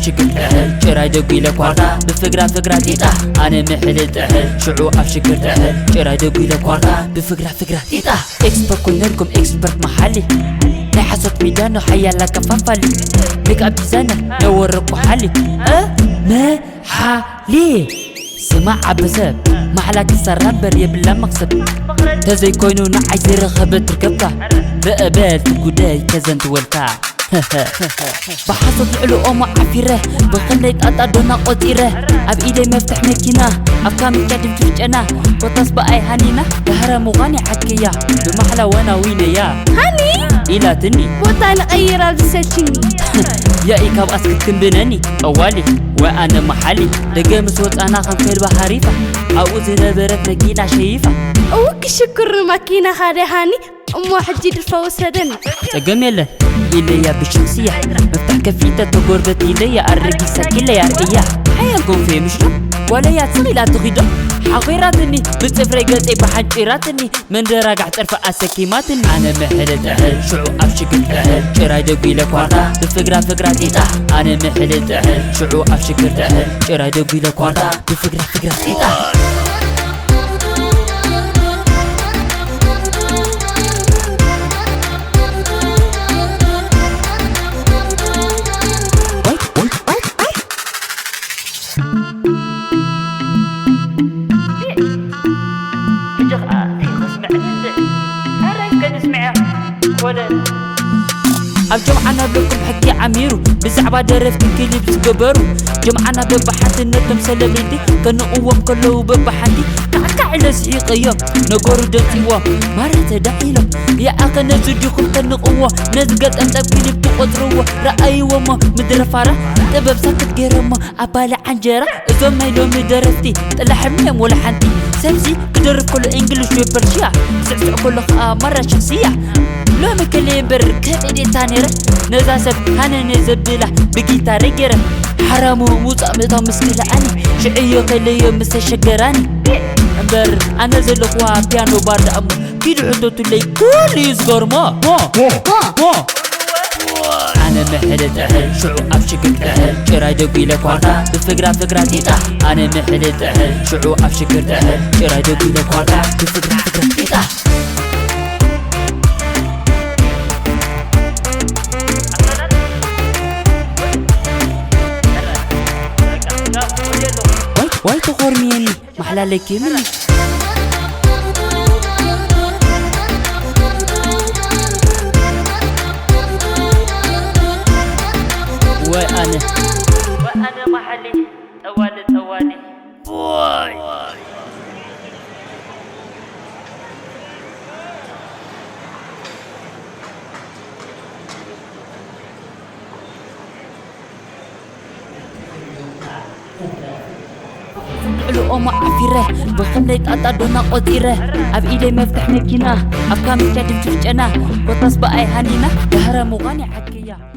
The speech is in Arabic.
أفشكر تحل شراي دوقي لكوارتا بفقرة فقرة تيتا أنا محل تحل شعو أفشكر تحل شراي دوقي لكوارتا بفقرة فقرة تيتا إكسبرت كنركم إكسبرت محلي نحصت ميدانو حيا لك فافالي ميك اب ديزاينر نورك وحالي ما حالي سمع عبسب معلك السرابر يبلا مقصد تزي كوينو نعيز رخبت ركبتا بقبال تقوداي كزن تولتا بحصد العلو أم عفيره بخليت أطردنا قطيره أب إيدي مفتح مكينة أفكامي كاتب تفجأنا وتصبع أي هنينة دهرة مغاني حكية بمحلى وانا وينيا هاني إلا تني وطا نغير الساتشيني يا إيكاب أسكت كنبناني أولي وأنا محلي دقام صوت أنا خمفير بحريفة أعوذ نبرت مكينة شيفة وك شكر مكينة خاري هاني أمو حجي الفوس هدن تقميلا إليا بالشمسية مفتح كفيتة تقردت إليا أرقي ساكيلا يا رقيا حيالكم في مشرب ولا يا تصغي لا تغيدو حقيراتني بتصفري قلتي بحنجيراتني من دراجع ترفع السكيماتني أنا محل تحل شعو أفشكل تحل شراي دوقي لكوارتا بفقرة فقرة تيتا أنا محل تحل شعو أفشكل تحل شراي دوقي لكوارتا بفقرة فقرة تيتا أب جمعنا بكم حكي عميرو بزعبا درفت كليب سقبرو جمعنا ببحث الندم سلبيدي كانوا قوام كله ببحثي تعكا على سحيقية نقورو دمتيوا مرة تدعيلو يا أخي نزديكم كانوا قوة نزقت أنت بكليب تقدروا رأي وما مدرفارة تبب سكت جيرما أبالي عنجرة إذا ما يلوم درفتي طلع حميم ولا حنتي سمسي قدر كل إنجليش وبرشيا سعسع كل مرة شخصية لو مكلي بركب إيدي تانيرة نزاسب هانا نزبدله بجيتاري جيرة حرامو وطعمتها مسكلة أني شعيو كليو مستشجراني بر أنا زلقوا بيانو بارد أمو كيدو عندو تلي كل يصغر ما أنا محل تحل شعو أفشكل تحل شراي دوقي لكوارتا بفقرة فقرة تيتا أنا محل تحل شعو أفشكل تحل شراي دوقي لكوارتا بفقرة فقرة تيتا واي تغور ميني محلا لكي مني وأنا محلي توالي واي العلو أم عفيره بخليت أطردنا قطيره أب إيدي مفتح مكينة أفكامي كاتب تفجأنا وتصبع أي هنينة دهرة مغاني حكية